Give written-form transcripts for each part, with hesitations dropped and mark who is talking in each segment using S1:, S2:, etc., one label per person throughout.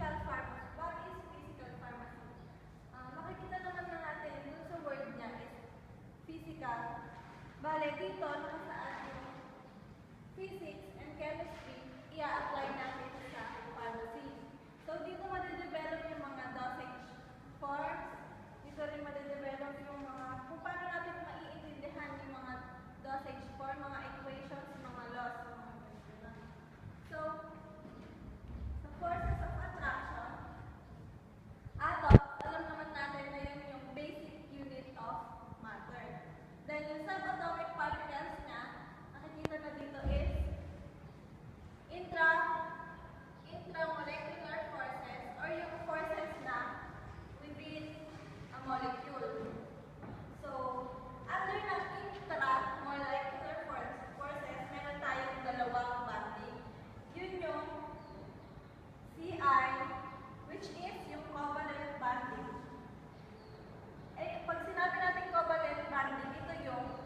S1: physical pharmacy. What is physical pharmacy? Makikita naman na natin dun sa word niya is physical. Bale, dito nakasaad yung physics and chemistry, i-apply natin sa pharmacy. So, dito madidevelop yung mga dosage forms. Dito rin madidevelop yung mga, kung paano natin maiintindihan yung mga dosage form, mga equations, mga laws, mga ganyan. So, sa forces of attraction, atoms, alam naman natin na yun yung basic unit of matter. Then, yung subatomic particles niya, nakikita na dito is intramolecular forces or yung forces na within a molecule. So, under ng intramolecular forces, meron tayong dalawang bonding. Yun yung CI, which is yung covalent bonding. Eh, pag sinabi natin covalent bonding, ito yung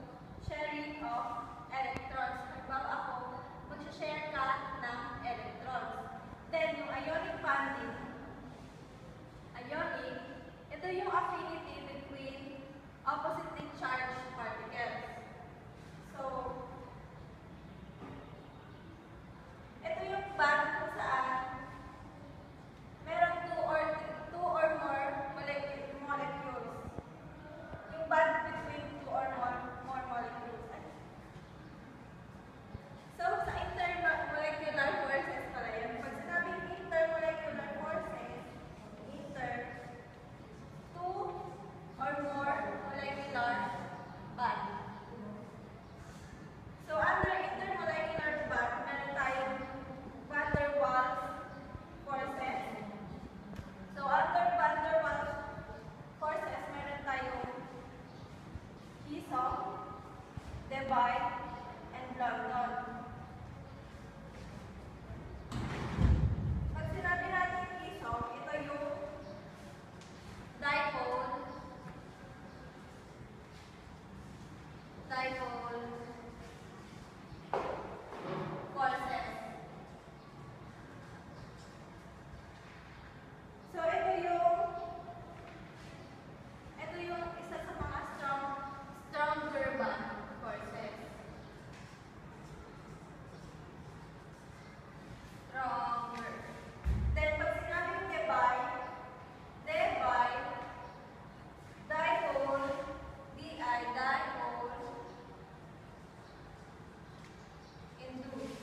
S1: sharing of electrons. Halimbawa ako, mag-share ka ng electrons. Then, yung ionic bonding, ionic, ito yung affinity between oppositely charged particles. So, ito yung bond kung saan merong two or more molecules. Yung bond between two or more molecules. So, sa intermolecular forces pala yun. Pag sinabing intermolecular forces, two or more molecular bond. So, under intermolecular bond, meron tayong van der Waals forces. So, under van der Waals forces, meron tayong Higson, Debye, and London. Pag sinabi natin Higson, ito yung dipole forces. So, ito yung isa sa mga stronger bond forces. Stronger. Then, pag sinabing dipole, dipole, dipole, induce.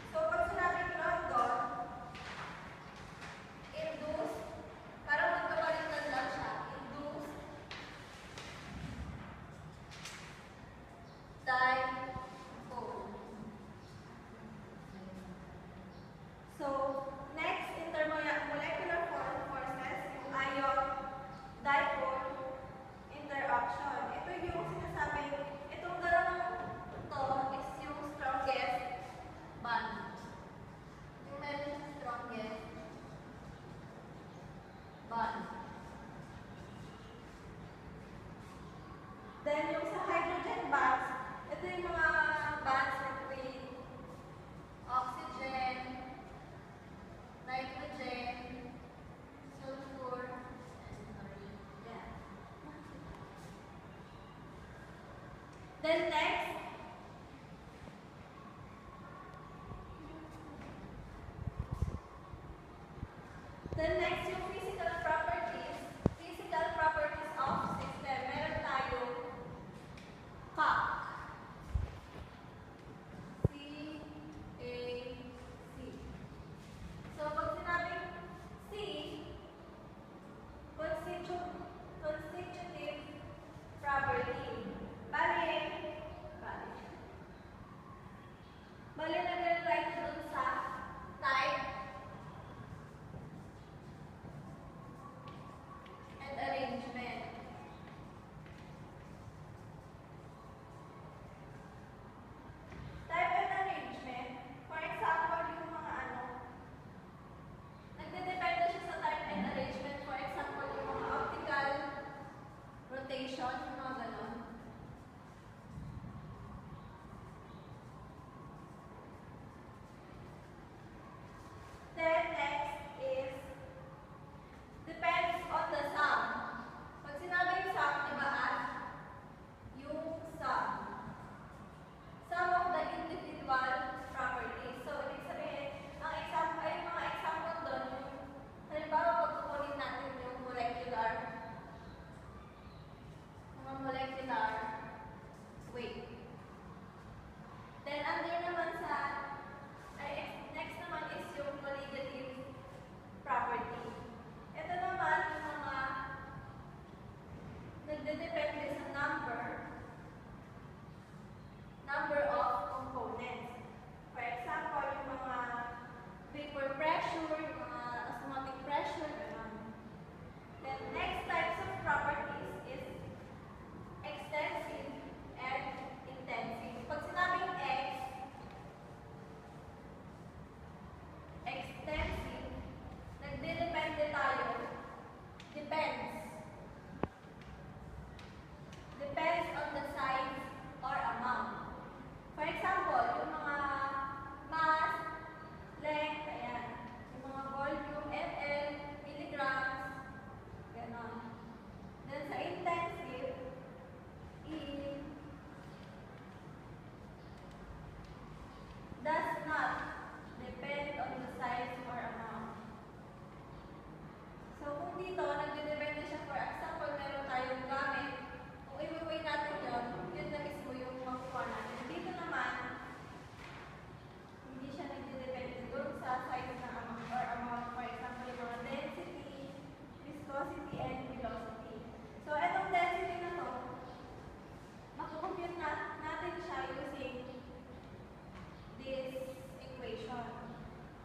S1: So, pag sinabing London, induce, parang magkabaliktad lang siya. Induce, dipole. So, next, intermolecular forces, yung ion, dipole, interaction. Ito yung sinasabi, itong dalawang to is yung strongest bond. Yung meron yung strongest bond. Then, yung sa hydrogen bonds, ito yung mga bonds between oxygen, nitrogen, sulfur, yeah. Then next, yung physical properties of system. Meron tayong CAC. C-A-C. So, pag sinabing C, constitutive property. Bale nag-relate dun sa type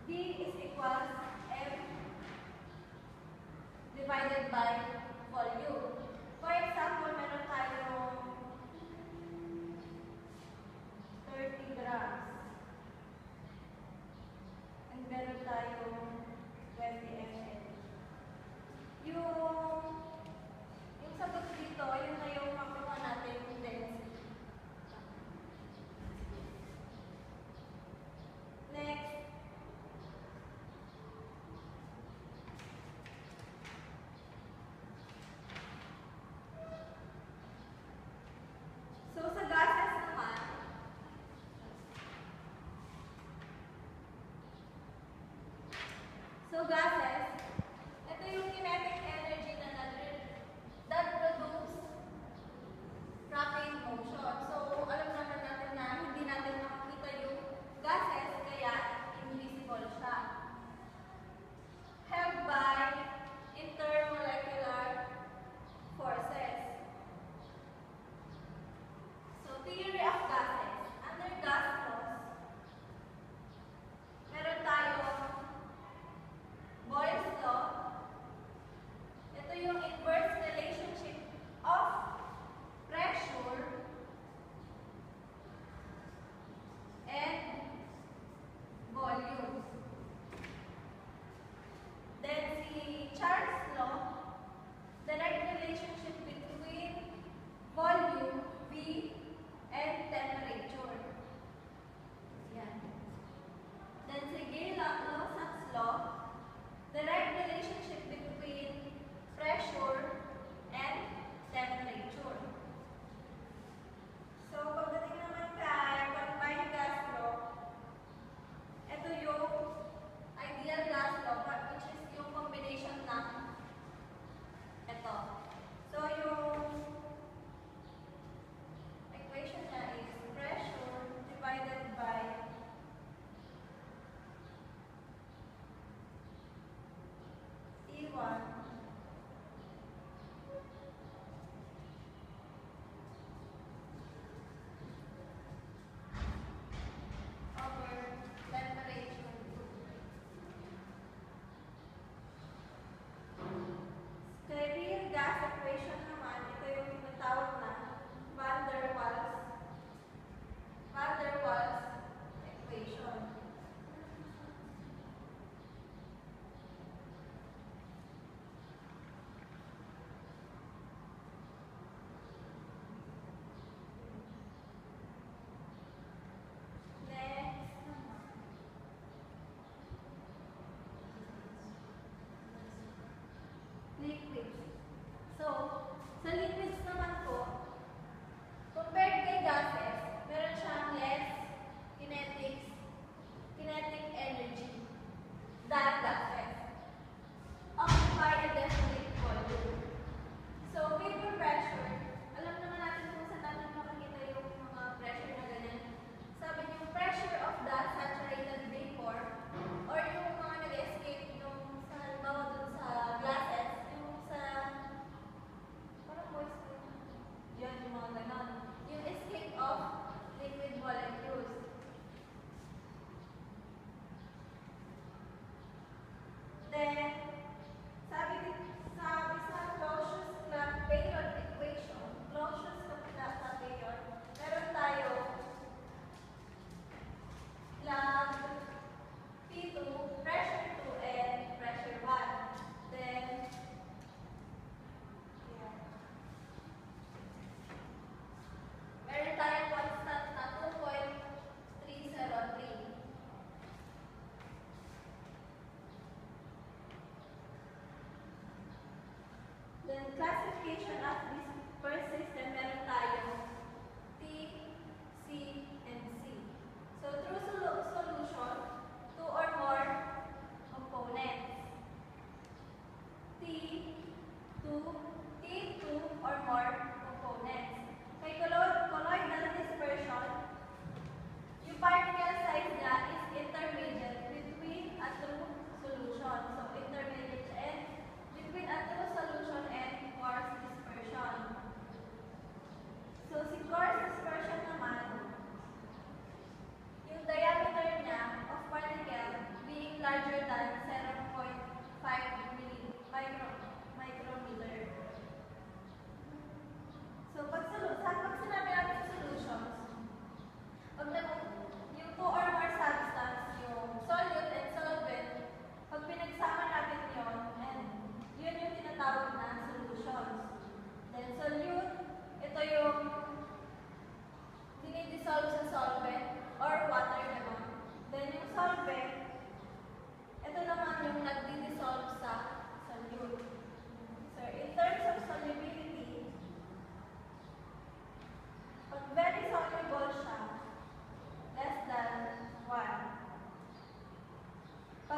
S1: D is equals M divided by volume. For example, meron tayong 30 grams. And meron tayong 20 ml. Yung sagot dito, yun na yung makuha natin yung density. Next. So, sa gases naman, ito yung kinetic energy na that produce rapid motion. So, alam naman natin na hindi natin makikita yung gases, kaya invisible siya. Held by intermolecular forces. So, theory of gases. Under gas laws, meron tayong Boyle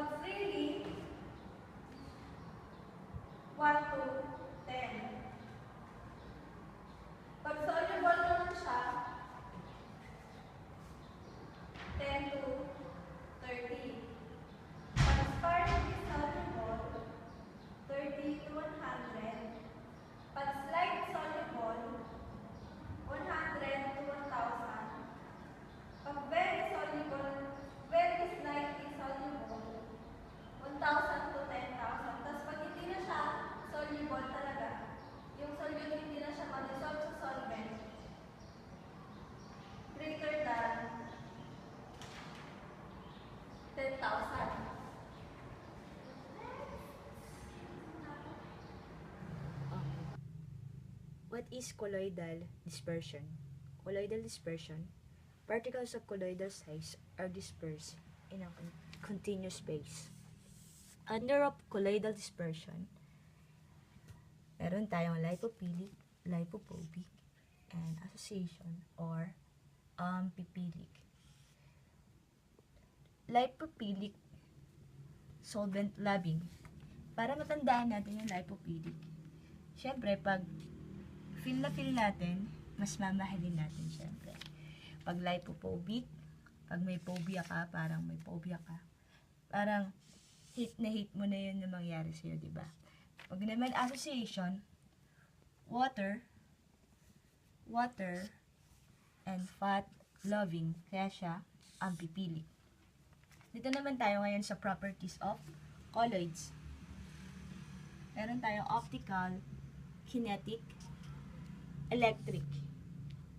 S1: Pag freely, 1 to 10. Pag soluble naman siya, 10 to 30. Pag sparingly soluble, 30 to 100. Pag slight soluble, 100 to 1,000. Pag very soluble, very slightly soluble, 1,000 to 10,000. Tapos pag hindi na siya soluble talaga, yung solute hindi na siya ma-dissolve sa solvent, greater than 10,000.
S2: What is colloidal dispersion? Colloidal dispersion, particles of colloidal size are dispersed in a continuous space. Under of colloidal dispersion, meron tayong lipophilic, lipophobic, and association or amphiphilic. Lipophilic, solvent loving. Para matandaan natin yung lipophilic, syempre pag feel na feel natin, mas mamahalin natin syempre. Pag lipophobic, pag may phobia ka, parang may phobia ka. Parang hate na hate mo na yun na mangyari sa'yo, di ba? Pag naman association, water, and fat loving, kaya siya amphiphilic. Dito naman tayo ngayon sa properties of colloids. Meron tayong optical, kinetic, electric.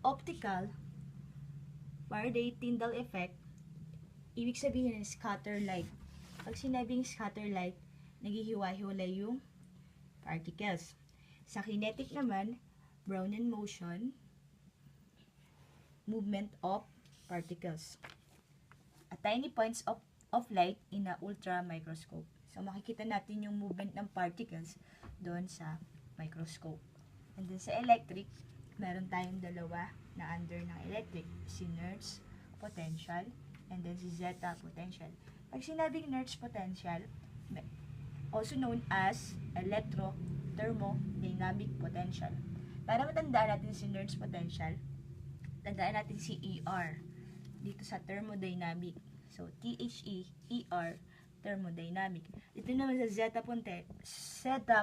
S2: Optical, Faraday-Tyndall effect, ibig sabihin scatter light. Pag sinabing scatter light, naghihiwa-hiwalay yung particles. Sa kinetic naman, Brownian motion, movement of particles. At tiny points of light in a ultra microscope. So makikita natin yung movement ng particles doon sa microscope. And then sa electric, meron tayong dalawa na under ng electric, si Nernst potential and then si zeta potential. Pag sinabing Nernst potential, also known as electro-thermodynamic potential. Para matandaan natin si Nernst potential, tandaan natin si ER dito sa thermodynamic. So, THE-ER, thermodynamic. Dito naman sa zeta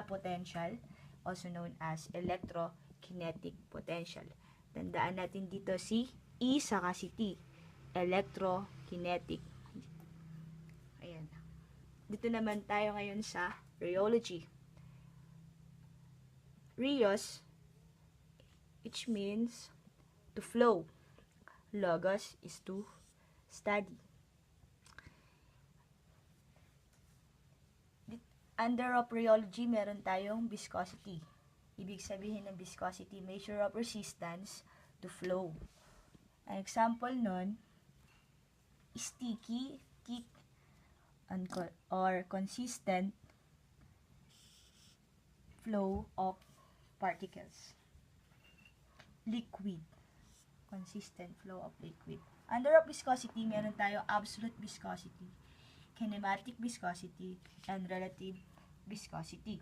S2: potential, also known as electrokinetic potential. Tandaan natin dito si E saka si T, electrokinetic. Ayan. Dito naman tayo ngayon sa rheology. Rheos, which means to flow. Logos is to study. Under of rheology, meron tayong viscosity. Ibig sabihin ng viscosity, measure of resistance to flow. An example nun, sticky, thick, or consistent flow of particles. Liquid, consistent flow of liquid. Under of viscosity, meron tayong absolute viscosity, kinematic viscosity, and relative viscosity.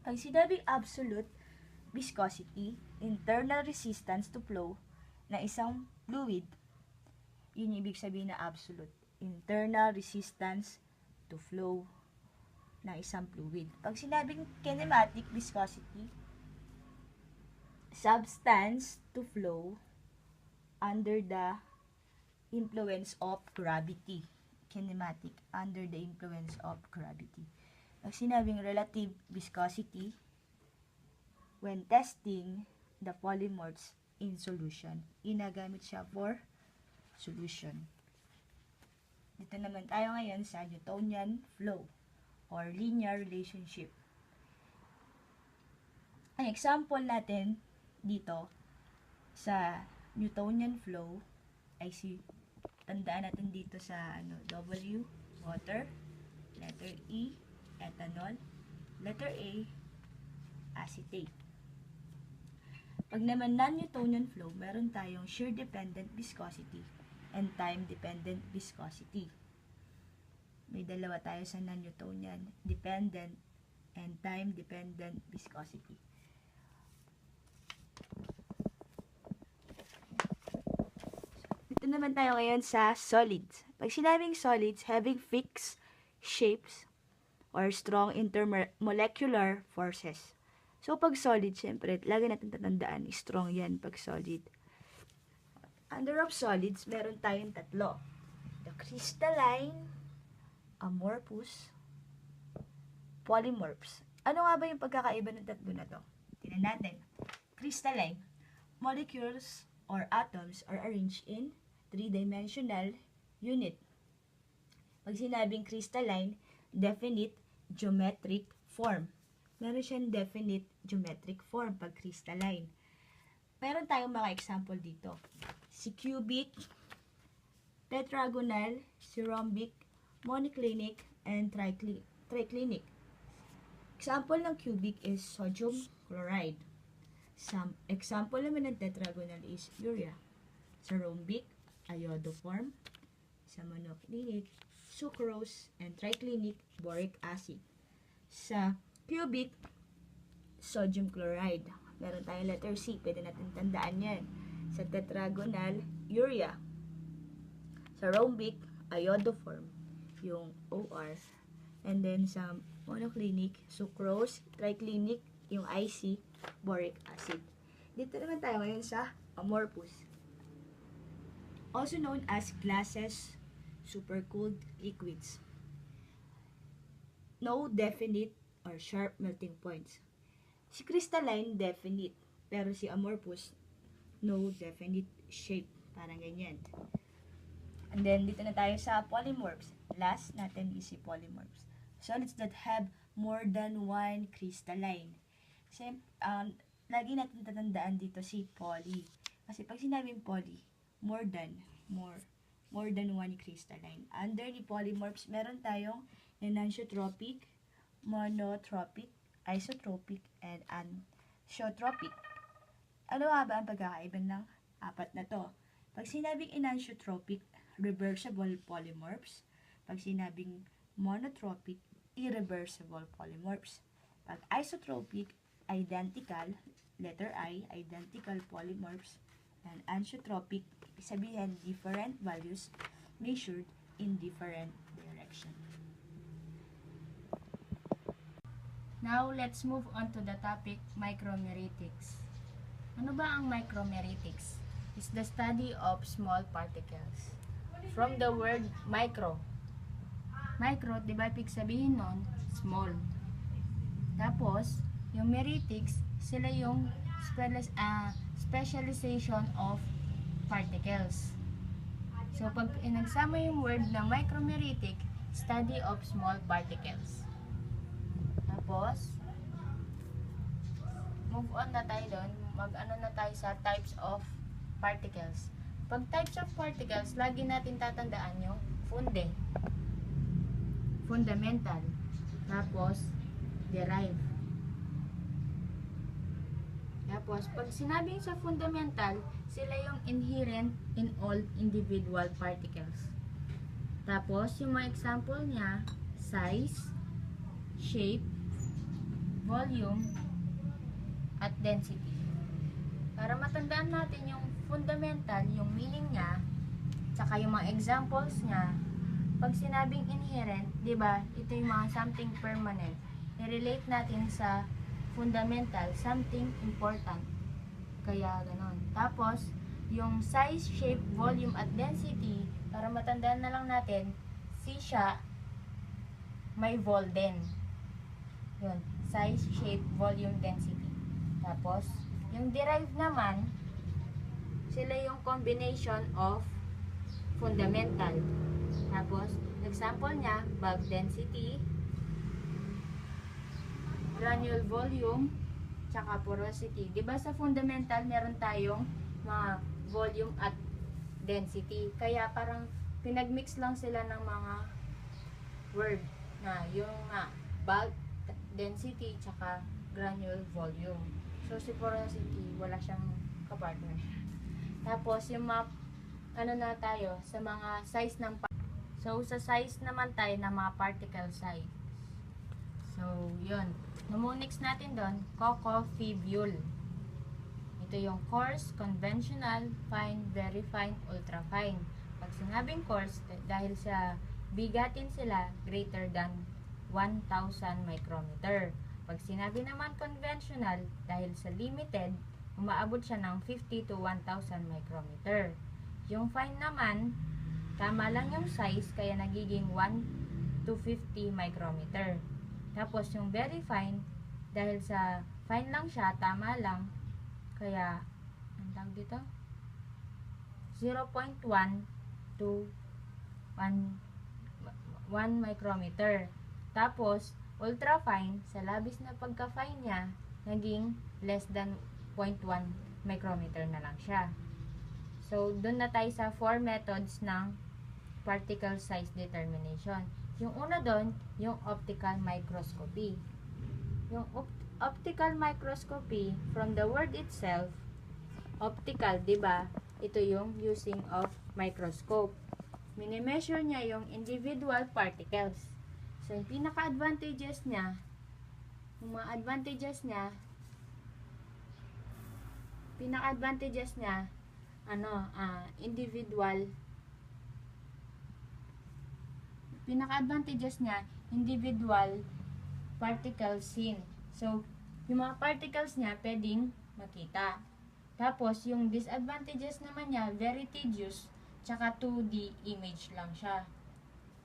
S2: Pag sinabing absolute viscosity, internal resistance to flow na isang fluid, yun yung ibig sabihin na absolute. Internal resistance to flow na isang fluid. Pag sinabing kinematic viscosity, substance to flow under the influence of gravity. Kinematic, under the influence of gravity. Pag sinabing relative viscosity, when testing the polymers in solution, inagamit siya for solution. Dito naman tayo ngayon sa Newtonian flow or linear relationship. Ang example natin dito sa Newtonian flow ay tandaan natin dito sa W, water, letter E, ethanol, letter A, acetate. Pag naman non-Newtonian flow, meron tayong shear-dependent viscosity and time-dependent viscosity. May dalawa tayo sa non-Newtonian, dependent and time-dependent viscosity. Dito naman tayo ngayon sa solids. Pag sinabing solids, having fixed shapes or strong intermolecular forces. So, pag solid, syempre, lagi natin tatandaan, strong yan pag solid. Under of solids, meron tayong tatlo. The crystalline, amorphous, polymorphs. Ano nga ba yung pagkakaiba ng tatlo na to? Tingnan natin. Crystalline, molecules or atoms are arranged in three-dimensional unit. Pag sinabing crystalline, definite geometric form. Meron siyang definite geometric form pag crystalline. Meron tayong mga example dito. Si cubic, tetragonal, si rhombic, monoclinic, and triclinic. Example ng cubic is sodium chloride. Some example naman ng tetragonal is urea. Sa rhombic, iodoform. Sa monoclinic, sucrose, and triclinic, boric acid. Sa cubic, sodium chloride. Meron tayong letter C, pwede natin tandaan yan. Sa tetragonal, urea. Sa rhombic, iodoform, yung OR. And then sa monoclinic, sucrose, triclinic, yung IC, boric acid. Dito naman tayo ngayon sa amorphous. Also known as gases, supercooled liquids. No definite or sharp melting points. Si crystalline, definite. Pero si amorphous, no definite shape. Parang ganyan. And then, dito na tayo sa polymorphs. Last natin is si polymorphs. Solids that have more than one crystalline. Kasi, lagi natin tatandaan dito si poly. Kasi pag sinabing poly, more than one crystalline. Under the polymorphs, meron tayong enantiotropic, monotropic, isotropic, and anisotropic. Ano nga ba ang pagkakaiba ng apat na to? Pag sinabing enantiotropic, reversible polymorphs. Pag sinabing monotropic, irreversible polymorphs. Pag isotropic, identical, letter I, identical polymorphs. And anisotropic, sabihin different values measured in different direction.
S3: Now, let's move on to the topic micromeritics. Ano ba ang micromeritics? It's the study of small particles. From the word micro. Micro, di ba ibig sabihin nun? Small. Tapos, yung meritics, sila yung specialization of particles. So, pag inagsama yung word na micromeritic, study of small particles. Tapos, move on na tayo doon. Mag-ano na tayo sa types of particles. Pag types of particles, lagi natin tatandaan yung fundamental. Tapos, derived. Tapos, pag sinabing sa fundamental, sila yung inherent in all individual particles. Tapos, yung mga example niya, size, shape, volume, at density. Para matandaan natin yung fundamental, yung meaning niya, tsaka yung mga examples niya, pag sinabing inherent, di ba, ito yung mga something permanent. I-relate natin sa fundamental, something important. Kaya ganon. Tapos, yung size, shape, volume, at density, para matandaan na lang natin, C siya, may vol din. Yun, size, shape, volume, density. Tapos, yung derived naman, sila yung combination of fundamental. Tapos, example niya, bulk density, granule volume, tsaka porosity. Diba sa fundamental, meron tayong mga volume at density. Kaya parang pinagmix lang sila ng mga word na yung bulk density, tsaka granule volume. So, si porosity, wala siyang kapartner. Tapos, yung mga, ano na tayo, sa mga size ng So, sa size naman tayo ng mga particle size. So, yun. Mnemonics natin doon, cocofibule. Ito yung coarse, conventional, fine, very fine, ultra fine. Pag sinabing coarse, dahil sa bigatin sila greater than 1,000 micrometer. Pag sinabi naman conventional, dahil sa limited, umaabot siya ng 50 to 1,000 micrometer. Yung fine naman, tama lang yung size, kaya nagiging 1 to 50 micrometer. Tapos yung very fine, dahil sa fine lang siya, tama lang, kaya, ang tawag dito? 0.1 to 1 micrometer. Tapos, ultra fine, sa labis na pagka-fine niya, naging less than 0.1 micrometer na lang siya. So, dun na tayo sa 4 methods ng particle size determination. Yung una doon, yung optical microscopy. Yung optical microscopy, from the word itself, optical, di ba? Ito yung using of microscope. Minimeasure niya yung individual particles. So, yung pinaka-advantages niya, yung mga advantages niya, individual particle seen. So, yung mga particles niya pwedeng makita. Tapos, yung disadvantages naman niya, very tedious, tsaka 2D image lang siya.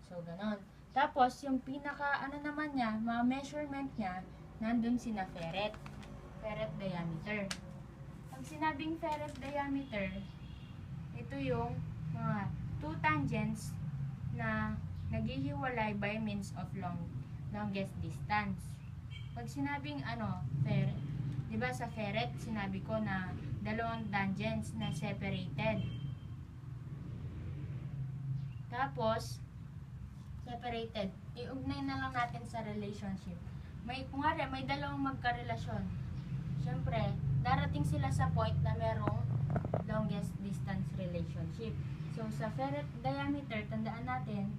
S3: So, ganon. Tapos, yung naman niya, mga measurement niya, nandun sina ferret diameter. Pag sinabing ferret diameter, ito yung mga two tangents na naghihiwalay by means of longest distance. Pag sinabing ferret, di ba sa ferret, sinabi ko na dalawang tangents na separated. Tapos, separated. Iugnay na lang natin sa relationship. Kung may dalawang magkarelasyon. Siyempre, darating sila sa point na merong longest distance relationship. So, sa ferret diameter, tandaan natin,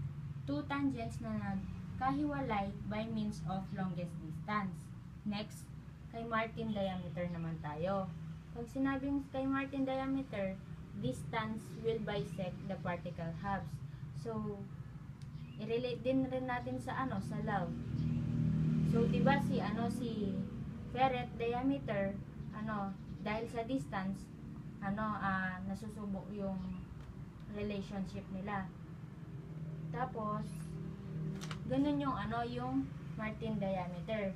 S3: two tangents na nagkahiwalay by means of longest distance. Next, kay Martin diameter naman tayo. Pag sinabing kay Martin diameter, distance will bisect the particle halves. So, i-relate din rin natin sa love. So, diba si ferret diameter, dahil sa distance, nasusubo yung relationship nila. Tapos, ganun yung yung Martin diameter.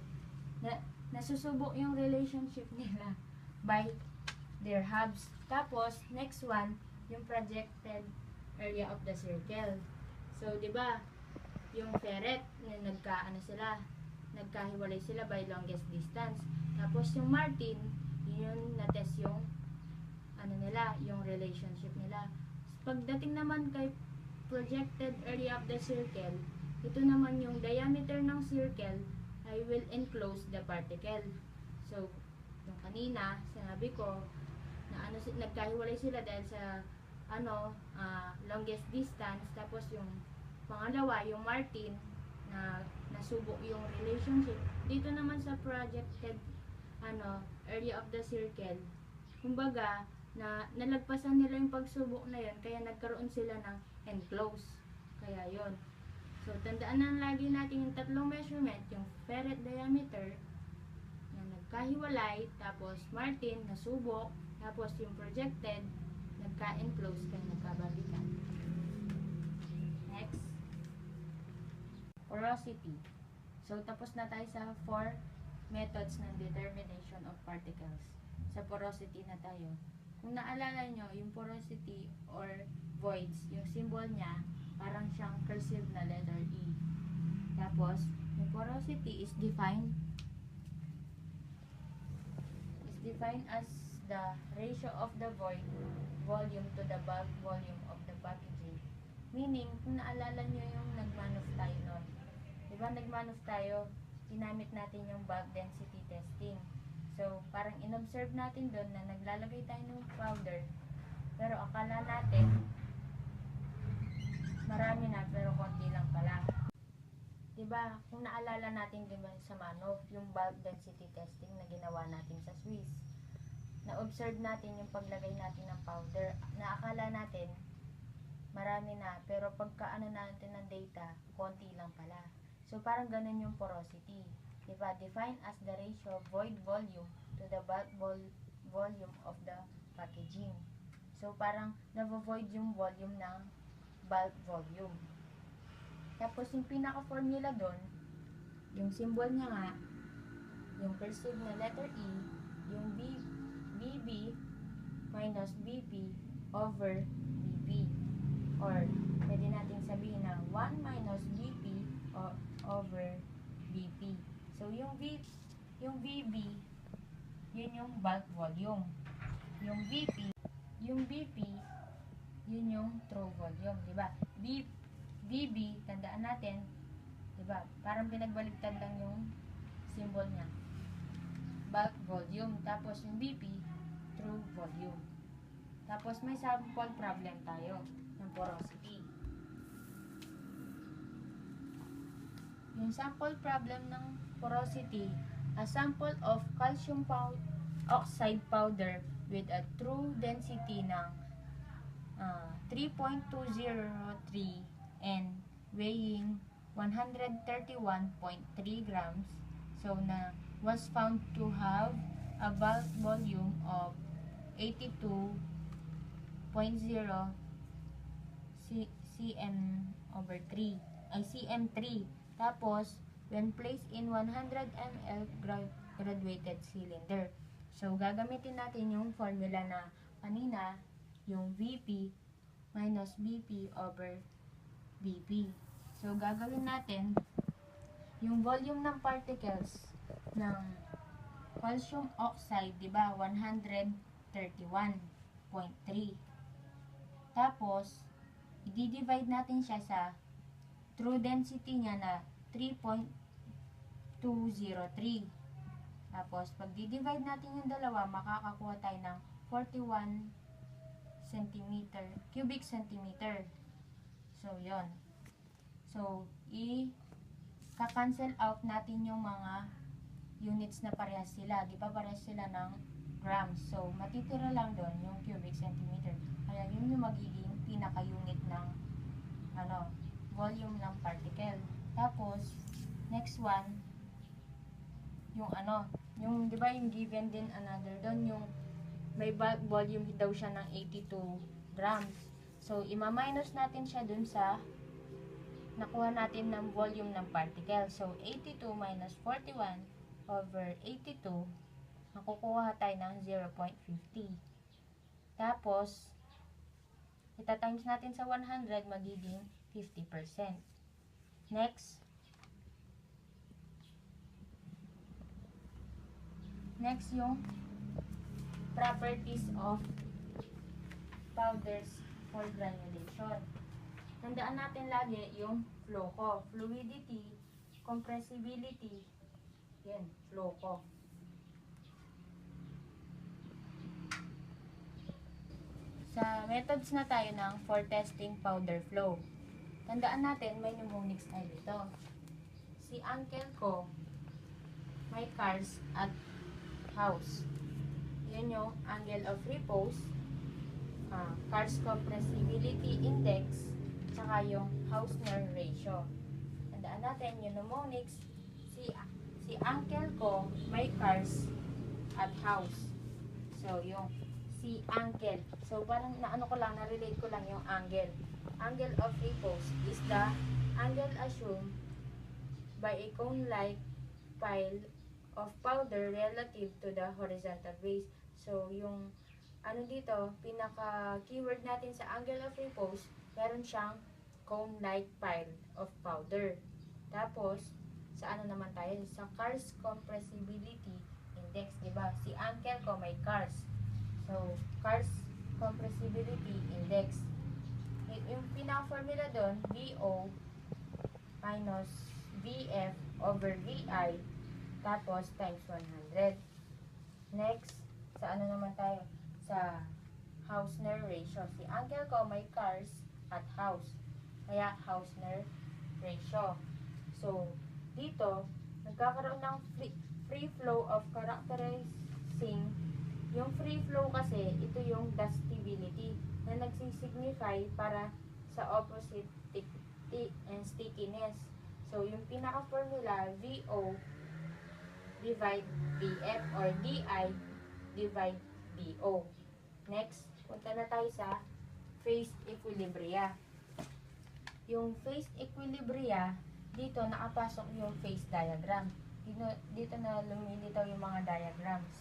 S3: Nasusubo yung relationship nila by their halves. Tapos, next one, yung projected area of the circle. So, di ba, yung ferret, nagkahiwalay sila by longest distance. Tapos, yung Martin, yun na-test yung yung relationship nila. Pagdating naman kay projected area of the circle, ito naman yung diameter ng circle ay will enclose the particle. So, yung kanina, sinabi ko, na nagkahiwalay sila dahil sa longest distance. Tapos yung pangalawa, yung Martin, na nasubo yung relationship. Dito naman sa projected area of the circle, kumbaga, nalagpasan nila yung pagsubok na yun, kaya nagkaroon sila ng enclose. Kaya yon. So, tandaan na lagi natin yung tatlong measurement, yung ferret diameter, na nagkahiwalay, tapos Martin, nasubok, tapos yung projected, nagka-enclose, kaya nagkabalikan. Next, porosity. So, tapos na tayo sa 4 methods ng determination of particles. Sa porosity na tayo. Kung naalala nyo, yung porosity or voids, yung symbol niya, parang siyang cursive na letter E. Tapos, yung porosity is defined as the ratio of the void volume to the bulk volume of the packaging. Meaning, kung naalala nyo yung nag-manuf tayo nun, diba nag-manuf tayo, ginamit natin yung bulk density testing. So, parang in-observe natin doon na naglalagay tayo ng powder, pero akala natin Marami na, pero konti lang pala. Diba, kung naalala natin diba sa Manoff, yung bulk density testing na ginawa natin sa Swiss, na-observe natin yung paglagay natin ng powder. Naakala natin, marami na, pero pagkaano natin ng data, konti lang pala. So, parang ganun yung porosity. Diba, defined as the ratio of void volume to the bulk volume of the packaging. So, parang navo-void yung volume ng bulk volume. Tapos, yung pinaka-formula doon, yung symbol niya nga, yung cursive na letter E, yung BB minus BP over BP. Or, pwede natin sabihin na 1 minus BP over BP. So, yung VB, yun yung bulk volume. Yung BP, yun yung true volume, di ba? VB, tandaan natin, di ba? Parang pinagbaligtad lang yung symbol niya. Bulk volume. Tapos yung BP, true volume. Tapos may sample problem tayo ng porosity. Yung sample problem ng porosity, a sample of calcium oxide powder with a true density ng 3.203 and weighing 131.3 grams, so na was found to have a bulk volume of 82.0 cm over 3 ay cm3. Tapos when placed in 100 ml graduated cylinder, so gagamitin natin yung formula na kanina, yung VP minus BP over BP. So, gagawin natin yung volume ng particles ng calcium oxide, di ba? 131.3. Tapos, i-divide natin siya sa true density niya na 3.203. Tapos, pag di-divide natin yung dalawa, makakakuha tayo ng 41 cubic centimeter. So, yon. So, i-cancel out natin yung mga units na parehas sila. Di ba parehas sila ng grams? So, matitira lang doon yung cubic centimeter. Kaya yun yung magiging pinaka-unit ng volume ng particle. Tapos, next one, yung yung, di ba yung given din another doon, yung may bulk volume daw siya ng 82 grams. So, ima-minus natin siya dun sa nakuha natin ng volume ng particle. So, 82 minus 41 over 82, makukuha tayo ng 0.50. Tapos, ita-times natin sa 100, magiging 50%. Next yung properties of powders for granulation. Tandaan natin lagi yung flow ko. Fluidity, compressibility, yan, flow ko. Sa methods na tayo for testing powder flow. Tandaan natin, may mnemonics tayo dito. Si uncle ko, may cars at house. Yan yung angle of repose, cars compressibility index, saka yung Hausner ratio. Tandaan natin yung mnemonics, si uncle ko may cars at house. So, yung si uncle. So, parang na-relate ko lang yung angle. Angle of repose is the angle assumed by a cone-like pile of powder relative to the horizontal base. So, yung dito, pinaka-keyword natin sa angle of repose, meron siyang cone-like pile of powder. Tapos, sa naman tayo? Sa cars compressibility index, diba? Si uncle ko may cars. So, cars compressibility index. Yung pinaka-formula doon, VO minus VF over VI, tapos times 100. Next, sa naman tayo? Sa Hausner ratio. Si uncle ko may cars at house. kaya Hausner ratio. So, dito, nagkakaroon ng free flow of characterizing. Yung free flow kasi, ito yung dustability na nagsisignify para sa opposite and stickiness. So, yung pinaka-formula, VO divide VF or DI divide DO. Next, punta na tayo sa phase equilibria. Yung phase equilibria, dito nakapasok yung phase diagram. Dito na lumilitaw yung mga diagrams.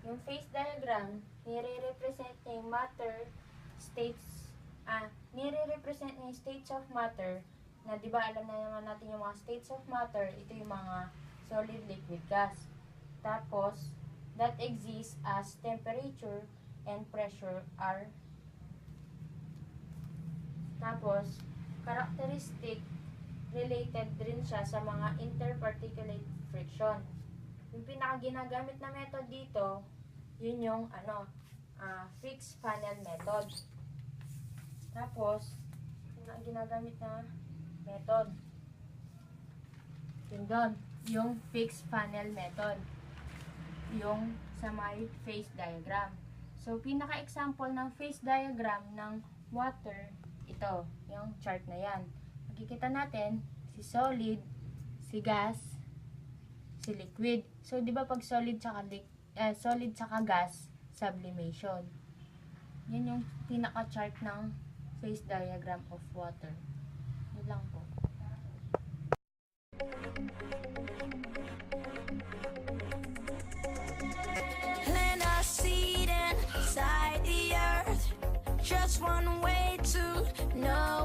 S3: Yung phase diagram, nire-represent niya yung nire-represent niya yung states of matter na di ba alam na naman natin yung mga states of matter, ito yung mga solid, liquid, gas. Tapos, that exists as temperature and pressure are. Tapos, characteristic related rin siya sa mga interparticulate friction. Yung pinaka-ginagamit na method dito, yun yung fixed funnel method. Tapos, ginagamit na method. Yun doon, yung fixed funnel method. Yung sa may phase diagram. So, pinaka-example ng phase diagram ng water, ito, yung chart na yan. Makikita natin, si solid, si gas, si liquid. So, di ba pag solid tsaka gas, sublimation. Yan yung pinaka-chart ng phase diagram of water. Yun lang po.
S4: Plant a seed inside the earth. Just one way to know